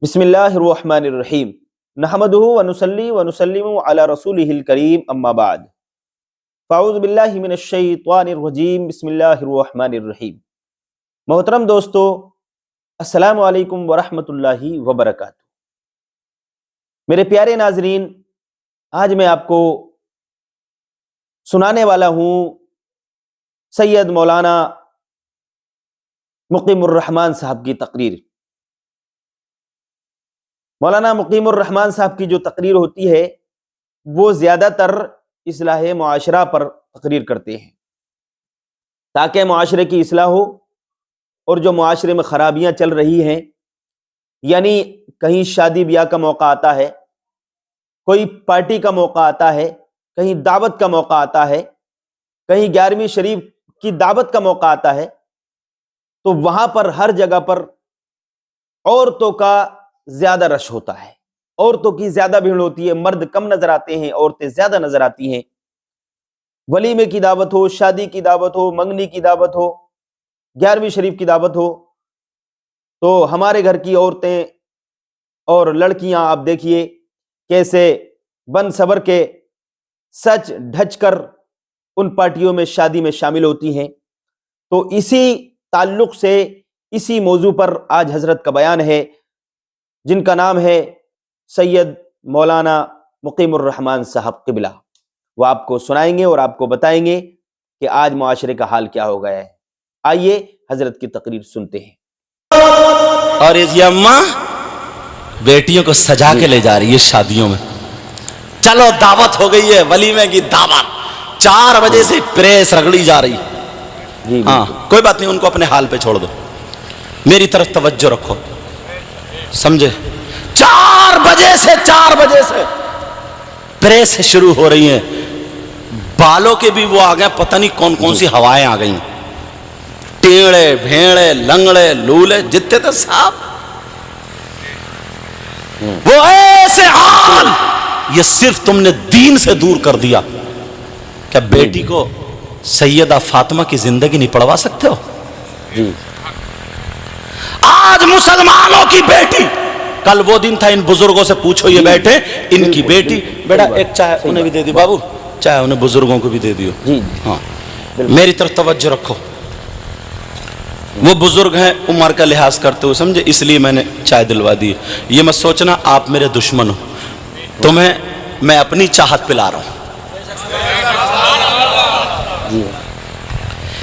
بسم اللہ الرحمن الرحیم نحمدہ ونصلی ونسلم علی رسولہ الکریم اما بعد فاعوذ باللہ من الشیطان الرجیم بسم اللہ الرحمن الرحیم۔ محترم دوستو، السلام علیکم ورحمۃ اللہ وبرکاتہ۔ میرے پیارے ناظرین، آج میں آپ کو سنانے والا ہوں سید مولانا مقیم الرحمان صاحب کی تقریر۔ مولانا مقیم الرحمان صاحب کی جو تقریر ہوتی ہے وہ زیادہ تر اصلاح معاشرہ پر تقریر کرتے ہیں تاکہ معاشرے کی اصلاح ہو، اور جو معاشرے میں خرابیاں چل رہی ہیں، یعنی کہیں شادی بیاہ کا موقع آتا ہے، کوئی پارٹی کا موقع آتا ہے، کہیں دعوت کا موقع آتا ہے، کہیں 11ویں شریف کی دعوت کا موقع آتا ہے، تو وہاں پر ہر جگہ پر عورتوں کا زیادہ رش ہوتا ہے، عورتوں کی زیادہ بھیڑ ہوتی ہے، مرد کم نظر آتے ہیں، عورتیں زیادہ نظر آتی ہیں۔ ولیمے کی دعوت ہو، شادی کی دعوت ہو، منگنی کی دعوت ہو، 11ویں شریف کی دعوت ہو، تو ہمارے گھر کی عورتیں اور لڑکیاں آپ دیکھیے کیسے بن صبر کے سچ ڈھچ کر ان پارٹیوں میں شادی میں شامل ہوتی ہیں۔ تو اسی تعلق سے اسی موضوع پر آج حضرت کا بیان ہے، جن کا نام ہے سید مولانا مقیم الرحمان صاحب قبلہ۔ وہ آپ کو سنائیں گے اور آپ کو بتائیں گے کہ آج معاشرے کا حال کیا ہو گیا ہے۔ آئیے حضرت کی تقریر سنتے ہیں۔ اور یہ اماں بیٹیوں کو سجا کے لے جا رہی ہے شادیوں میں، چلو دعوت ہو گئی ہے، ولیمے کی دعوت، 4 بجے سے پریس رگڑی جا رہی ہے۔ ہاں کوئی بات نہیں، ان کو اپنے حال پہ چھوڑ دو، میری طرف توجہ رکھو، سمجھے؟ 4 بجے سے پریس شروع ہو رہی ہیں، بالوں کے بھی وہ آ گئے، پتہ نہیں کون کون سی ہوائیں آ گئیں، ٹیڑے بھیڑے لنگڑے لولے جتنے تھے صاحب، وہ ایسے حال۔ یہ صرف تم نے دین سے دور کر دیا۔ کیا بیٹی کو سیدہ فاطمہ کی زندگی نہیں پڑھوا سکتے ہو؟ آج مسلمانوں کی بیٹی، کل وہ دن تھا، ان بزرگوں سے پوچھو، یہ بیٹھے، ان کی بیٹی، بیٹا ایک چائے انہیں بھی دے دی، بابو چائے انہیں بزرگوں کو بھی دے دیو۔ ہاں میری طرف توجہ رکھو، وہ بزرگ ہیں عمر کا لحاظ کرتے ہوئے، سمجھے؟ اس لیے میں نے چائے دلوا دی۔ یہ مت سوچنا آپ میرے دشمن ہو، تمہیں میں اپنی چاہت پلا رہا ہوں۔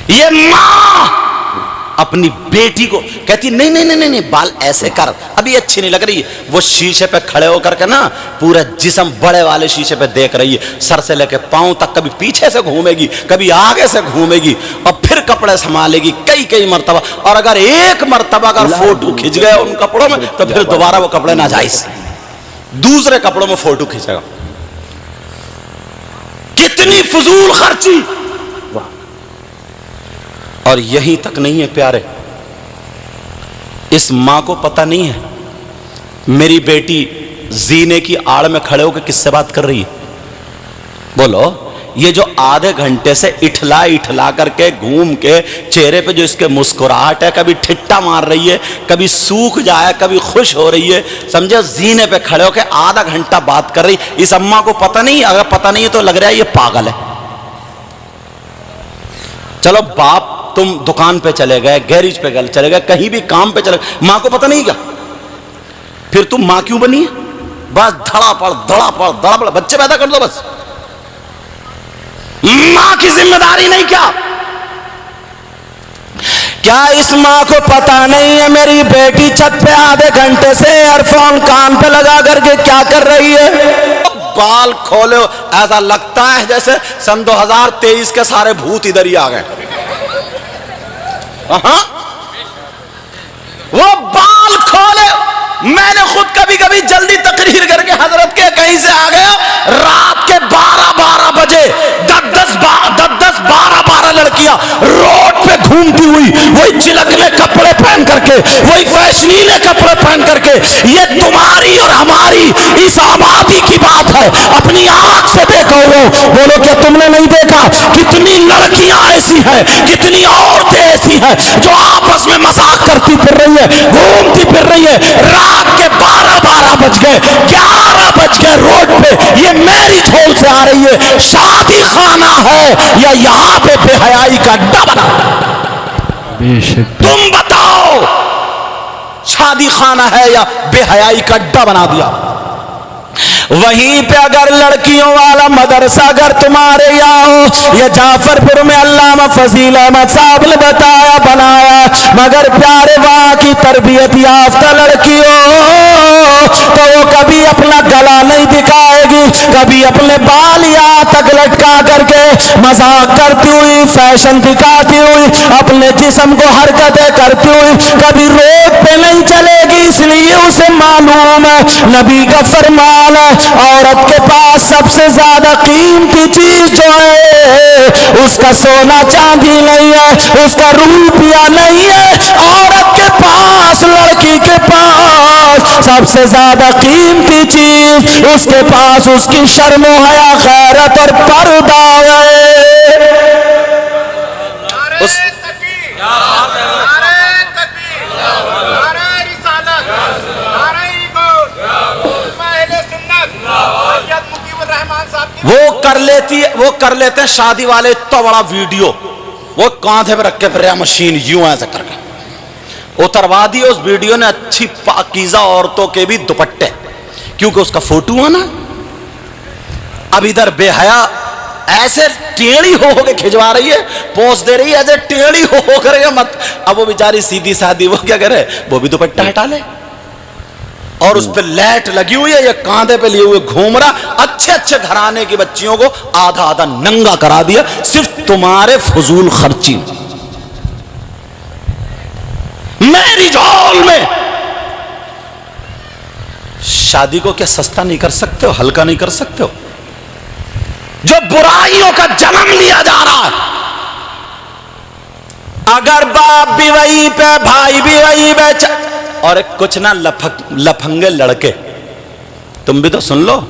یہ ماں اپنی بیٹی کو کہتی نہیں بال ایسے کر، ابھی اچھی نہیں لگ رہی ہے۔ وہ شیشے پہ کھڑے ہو کر کے نا پورا جسم بڑے والے شیشے پہ دیکھ رہی ہے، سر سے لے کے پاؤں تک، کبھی پیچھے سے گھومے گی، کبھی آگے سے گھومے گی، اور پھر کپڑے سنبھالے گی کئی مرتبہ۔ اور اگر ایک مرتبہ اگر فوٹو کھنچ گئے ان کپڑوں میں تو پھر دوبارہ وہ کپڑے ناجائز، دوسرے کپڑوں میں فوٹو کھینچے گا۔ کتنی فضول خرچی! اور یہی تک نہیں ہے پیارے، اس ماں کو پتہ نہیں ہے میری بیٹی زینے کی آڑ میں کھڑے ہو کے کس سے بات کر رہی ہے؟ بولو، یہ جو آدھے گھنٹے سے اٹھلا کر کے گھوم کے چہرے پہ جو اس کے مسکراہٹ ہے، کبھی ٹھٹا مار رہی ہے، کبھی سوکھ جائے، کبھی خوش ہو رہی ہے، سمجھے؟ زینے پہ کھڑے ہو کے آدھا گھنٹہ بات کر رہی، اس اماں کو پتہ نہیں؟ اگر پتہ نہیں ہے تو لگ رہا ہے یہ پاگل ہے۔ چلو باپ تم دکان پہ چلے گئے، گیریج پہ چلے گئے، کہیں بھی کام پہ چلے گئے، ماں کو پتہ نہیں کیا؟ پھر تم ماں کیوں بنی ہے؟ بس دھڑا پڑ بچے پیدا کر دو، بس ماں کی ذمہ داری نہیں کیا اس ماں کو پتہ نہیں ہے میری بیٹی چھت پہ آدھے گھنٹے سے ایئر فون کان پہ لگا کر کے کیا کر رہی ہے؟ بال کھولے، ایسا لگتا ہے جیسے سن 2023 کے سارے بھوت ادھر ہی آ گئے۔ وہ بال کھولے، میں نے خود کبھی جلدی تقریر کر کے حضرت کے کہیں سے آ گیا، رات کے 12 بجے 12 لڑکیاں روڈ پہ گھومتی ہوئی، وہی چلکنے کپڑے پہن کر کے، وہی فیشنیلے کپڑے پہن کر کے۔ یہ تمہاری اور ہماری اس آبادی کی بات ہے، اپنی آنکھ سے دیکھو۔ بولو کیا تم نے نہیں دیکھا؟ کتنی لڑکیاں ایسی ہیں، کتنی عورتیں ایسی ہیں جو آپس میں مذاق کرتی پھر رہی ہے، گھومتی پھر رہی ہے، رات کے گئے 11 بج گئے روڈ پہ یہ میرج ہال سے آ رہی ہے شادی خانہ ہے یا یہاں پہ بے حیائی کا اڈا بنا تم بتاؤ شادی خانہ ہے یا بے حیائی کا اڈا بنا دیا وہیں پہ اگر لڑکیوں والا مدرسہ اگر تمہارے یہاں ہو یہ جعفر پور میں علامہ فضیل احمد صاحب نے بتایا بنایا مگر پیارے وہاں کی تربیت یافتہ لڑکی ہو تو وہ کبھی اپنا گلا نہیں دکھائے گی کبھی اپنے بال یہاں تک لٹکا کر کے مذاق کرتی ہوئی فیشن دکھاتی ہوئی اپنے جسم کو حرکتیں کرتی ہوئی کبھی روڈ پہ نہیں چلے گی اس لیے اسے معلوم ہے نبی کا فرمان ہے عورت کے پاس سب سے زیادہ قیمتی چیز جو ہے اس کا سونا چاندی نہیں ہے اس کا روپیہ نہیں ہے عورت کے پاس لڑکی کے پاس سب سے زیادہ قیمتی چیز اس کے پاس اس کی شرم و حیا غیرت اور پردہ ہے وہ کر لیتے ہیں شادی والے تو بڑا ویڈیو وہ کاندھے پہ رکھ کے پھر مشین یوں ایسے کر کے اتروا دی اس ویڈیو نے اچھی پاکیزہ عورتوں کے بھی دوپٹے کیونکہ اس کا فوٹو ہے نا اب ادھر بے حیا ایسے ٹیڑھی ہو کے کھجوا رہی ہے پوز دے رہی ہے ایسے ٹیڑھی ہو کر مت اب وہ بیچاری سیدھی سادھی وہ کیا کرے وہ بھی دوپٹہ ہٹا لے اور اس پہ لیٹ لگی ہوئی ہے یہ کاندھے پہ لیے ہوئے گھوم رہا اچھے اچھے گھرانے کی بچیوں کو آدھا آدھا ننگا کرا دیا صرف تمہارے فضول خرچی میرج ہال میں شادی کو کیا سستا نہیں کر سکتے ہو ہلکا نہیں کر سکتے ہو جو برائیوں کا جنم لیا جا رہا ہے اگر باپ بھی وہی پہ بھائی بھی وہی پہ اور کچھ نہ لفنگے لڑکے تم بھی تو سن لو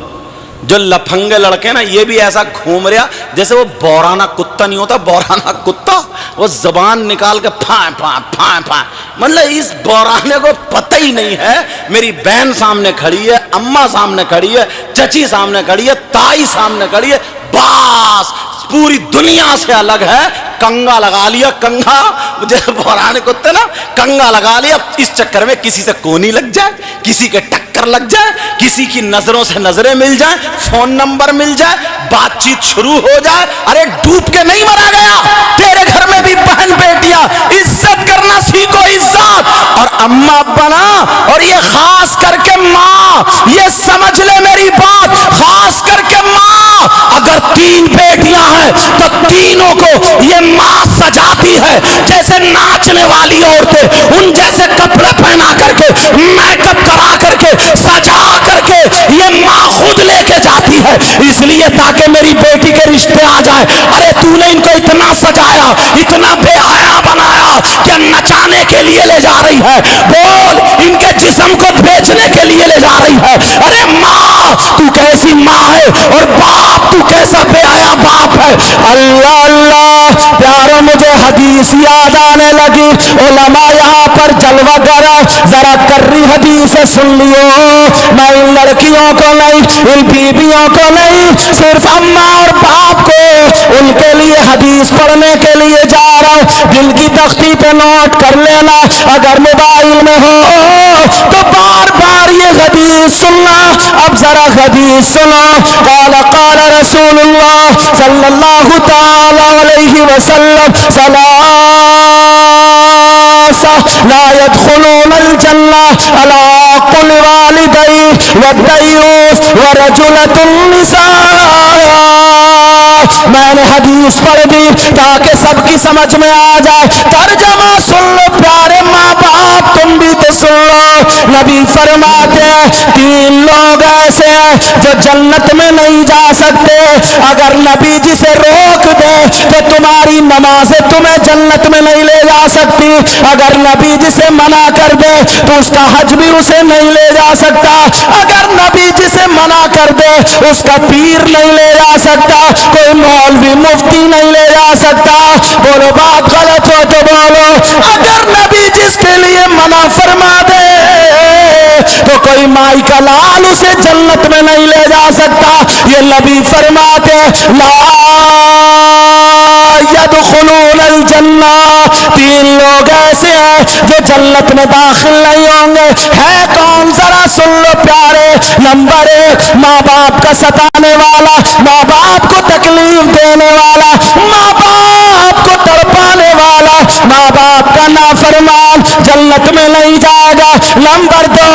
جو لفنگے لڑکے نا یہ بھی ایسا گھوم رہا جیسے وہ بورانا کتا نہیں ہوتا بورانا کتا وہ زبان نکال کے پھائیں پھائیں پھائیں پھائیں مطلب اس بورانے کو پتہ ہی نہیں ہے میری بہن سامنے کھڑی ہے اماں سامنے کھڑی ہے چچی سامنے کھڑی ہے تائی سامنے کھڑی ہے باس پوری دنیا سے الگ ہے کنگا لگا لیا کنگا جیسے بورانے کتے نا کنگا لگا لیا اس چکر میں کسی سے کونی لگ جائے کسی کے ٹکر لگ جائے کسی کی نظروں سے نظریں مل جائیں فون نمبر مل جائے بات چیت شروع ہو جائے ارے ڈوب کے نہیں مرا گیا تیرے گھر میں بھی بہن بیٹیاں عزت کرنا سیکھو عزت اور اماں بنا اور یہ خاص کر کے ماں یہ سمجھ لے میری بات خاص کر کے ماں اگر 3 بیٹیاں ہیں تو تینوں کو یہ ماں سجاتی ہے جیسے ناچنے والی عورتیں ان جیسے کپڑے پہنا کر کے میک اپ کرا کر کے سجا کر کے یہ ماں خود لے کے جاتی ہے اس لیے تاکہ میری بیٹی کے رشتے آ جائے ارے تو نے ان کو اتنا سجایا اتنا بے حیا بنایا کہ نچانے کے لیے لے جا رہی ہے بول ان کے جسم کو بیچنے کے لیے لے جا رہی ہے ارے ماں تو کیسی ماں ہے اور باپ تو کیسا بے حیا باپ ہے اللہ اللہ پیارو مجھے حدیث یاد آنے لگی علماء یہاں پر جلوہ گر ذرا کرری حدیث سن لیو میں ان لڑکیوں کو نہیں ان بیویوں کو نہیں صرف اماں اور باپ کو ان کے لیے حدیث پڑھنے کے لیے جا رہا ہوں دل کی تختی پہ نوٹ کر لینا اگر موبائل میں ہو تو بار بار یہ حدیث سننا اب ذرا حدیث سنو قال قال رسول اللہ صلی اللہ تعالی علیہ وسلم لا يدخلون الجنة على عقل والديه والديوث ورجلة النساء میں نے حدیث پڑھ دی تاکہ سب کی سمجھ میں آ جائے ترجمہ سن لو پیارے ماں باپ تم بھی تو سن لو نبی فرماتے ہیں 3 لوگ ایسے ہیں جو جنت میں نہیں جا سکتے اگر نبی جسے روک دے تو تمہاری نمازیں تمہیں جنت میں نہیں لے جا سکتی اگر نبی جسے منع کر دے تو اس کا حج بھی اسے نہیں لے جا سکتا اگر نبی جسے منع کر دے اس کا پیر نہیں لے جا سکتا کوئی مولوی مفتی نہیں لے جا سکتا بولو بات غلط ہو تو بولو اگر نبی جس کے لیے منع فرما دے تو کوئی کوئی مائی کا لال اسے جنت میں نہیں لے جا سکتا. یہ نبی فرماتے لا يدخلون الجنہ، تین لوگ ایسے ہیں جو جنت میں داخل نہیں ہوں گے. ہے کون؟ ذرا سن لو پیارے. نمبر 1 ماں باپ کا ستانے والا، ماں باپ کو تکلیف دینے والا، ماں باپ کو تڑپانے والا، ماں باپ کا نافرمان جنت میں نہیں جائے گا. نمبر 2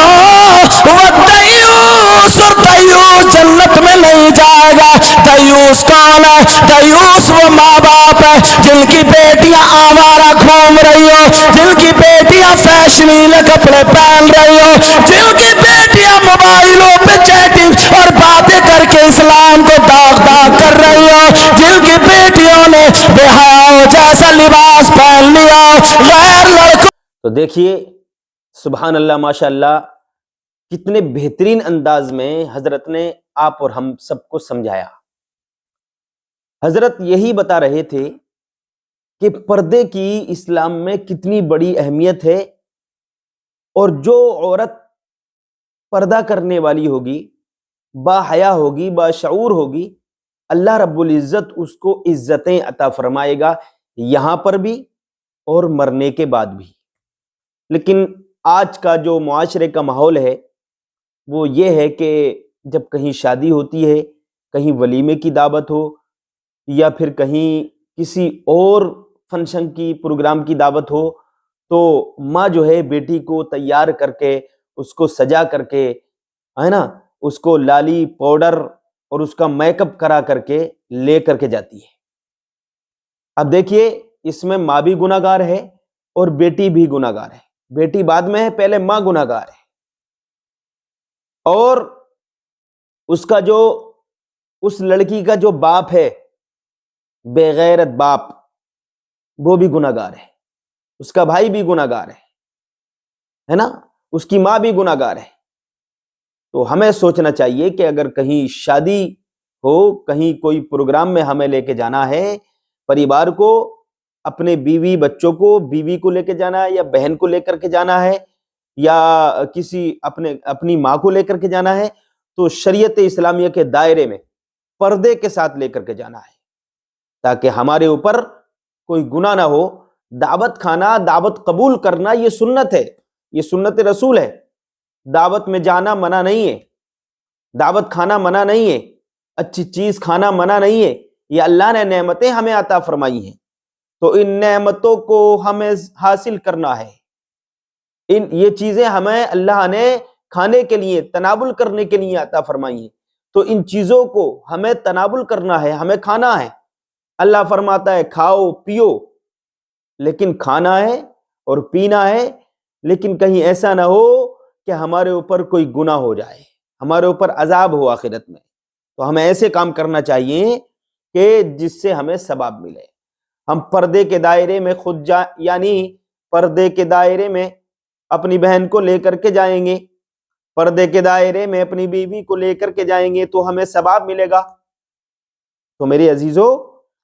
دیوس، اور دیوس جنت میں نہیں جائے گا. دیوس کون ہے؟ دیوس وہ ماں باپ ہے جن کی بیٹیاں آوارہ گھوم رہی ہو، جن کی بیٹیاں فیشنیلے کپڑے پہن رہی ہو، جن کی بیٹیاں موبائلوں پہ چیٹنگ اور باتیں کر کے اسلام کو داغ داغ کر رہی ہو، جن کی بیٹیوں نے بے حیاؤں جیسا لباس پہن لیا غیر لڑکوں. تو دیکھیے سبحان اللہ ماشاء اللہ، کتنے بہترین انداز میں حضرت نے آپ اور ہم سب کو سمجھایا. حضرت یہی بتا رہے تھے کہ پردے کی اسلام میں کتنی بڑی اہمیت ہے، اور جو عورت پردہ کرنے والی ہوگی، با حیا ہوگی، با شعور ہوگی، اللہ رب العزت اس کو عزتیں عطا فرمائے گا یہاں پر بھی اور مرنے کے بعد بھی. لیکن آج کا جو معاشرے کا ماحول ہے وہ یہ ہے کہ جب کہیں شادی ہوتی ہے، کہیں ولیمے کی دعوت ہو یا پھر کہیں کسی اور فنکشن کی پروگرام کی دعوت ہو، تو ماں جو ہے بیٹی کو تیار کر کے، اس کو سجا کر کے، ہے نا، اس کو لالی پاؤڈر اور اس کا میک اپ کرا کر کے لے کر کے جاتی ہے. اب دیکھیے اس میں ماں بھی گناہ گار ہے اور بیٹی بھی گناہ گار ہے. بیٹی بعد میں ہے، پہلے ماں گناہ گار ہے. اور اس کا جو اس لڑکی کا جو باپ ہے، بے غیرت باپ، وہ بھی گناہ گار ہے. اس کا بھائی بھی گناہ گار ہے نا، اس کی ماں بھی گناہ گار ہے. تو ہمیں سوچنا چاہیے کہ اگر کہیں شادی ہو، کہیں کوئی پروگرام میں ہمیں لے کے جانا ہے، پریوار کو، اپنے بیوی بچوں کو، بیوی کو لے کے جانا ہے یا بہن کو لے کر کے جانا ہے یا کسی اپنی ماں کو لے کر کے جانا ہے، تو شریعت اسلامیہ کے دائرے میں پردے کے ساتھ لے کر کے جانا ہے، تاکہ ہمارے اوپر کوئی گناہ نہ ہو. دعوت کھانا، دعوت قبول کرنا یہ سنت ہے، یہ سنت رسول ہے. دعوت میں جانا منع نہیں ہے، دعوت کھانا منع نہیں ہے، اچھی چیز کھانا منع نہیں ہے. یہ اللہ نے نعمتیں ہمیں عطا فرمائی ہیں، تو ان نعمتوں کو ہمیں حاصل کرنا ہے. یہ چیزیں ہمیں اللہ نے کھانے کے لیے، تناول کرنے کے لیے عطا فرمائی ہیں، تو ان چیزوں کو ہمیں تناول کرنا ہے، ہمیں کھانا ہے. اللہ فرماتا ہے کھاؤ پیو، لیکن کھانا ہے اور پینا ہے، لیکن کہیں ایسا نہ ہو کہ ہمارے اوپر کوئی گناہ ہو جائے، ہمارے اوپر عذاب ہو آخرت میں. تو ہمیں ایسے کام کرنا چاہیے کہ جس سے ہمیں ثواب ملے. ہم پردے کے دائرے میں یعنی پردے کے دائرے میں اپنی بہن کو لے کر کے جائیں گے، پردے کے دائرے میں اپنی بیوی کو لے کر کے جائیں گے تو ہمیں ثواب ملے گا. تو میرے عزیزو،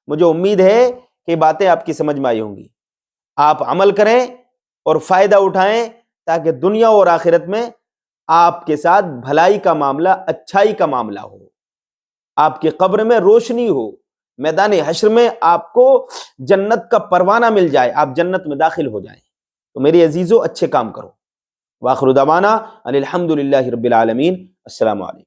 مجھے امید ہے کہ باتیں آپ کی سمجھ میں آئی ہوں گی. آپ عمل کریں اور فائدہ اٹھائیں تاکہ دنیا اور آخرت میں آپ کے ساتھ بھلائی کا معاملہ، اچھائی کا معاملہ ہو، آپ کی قبر میں روشنی ہو، میدان حشر میں آپ کو جنت کا پروانہ مل جائے، آپ جنت میں داخل ہو جائیں. تو میری عزیزو اچھے کام کرو. وآخر دعوانا ان الحمد للہ رب العالمین. السلام علیکم.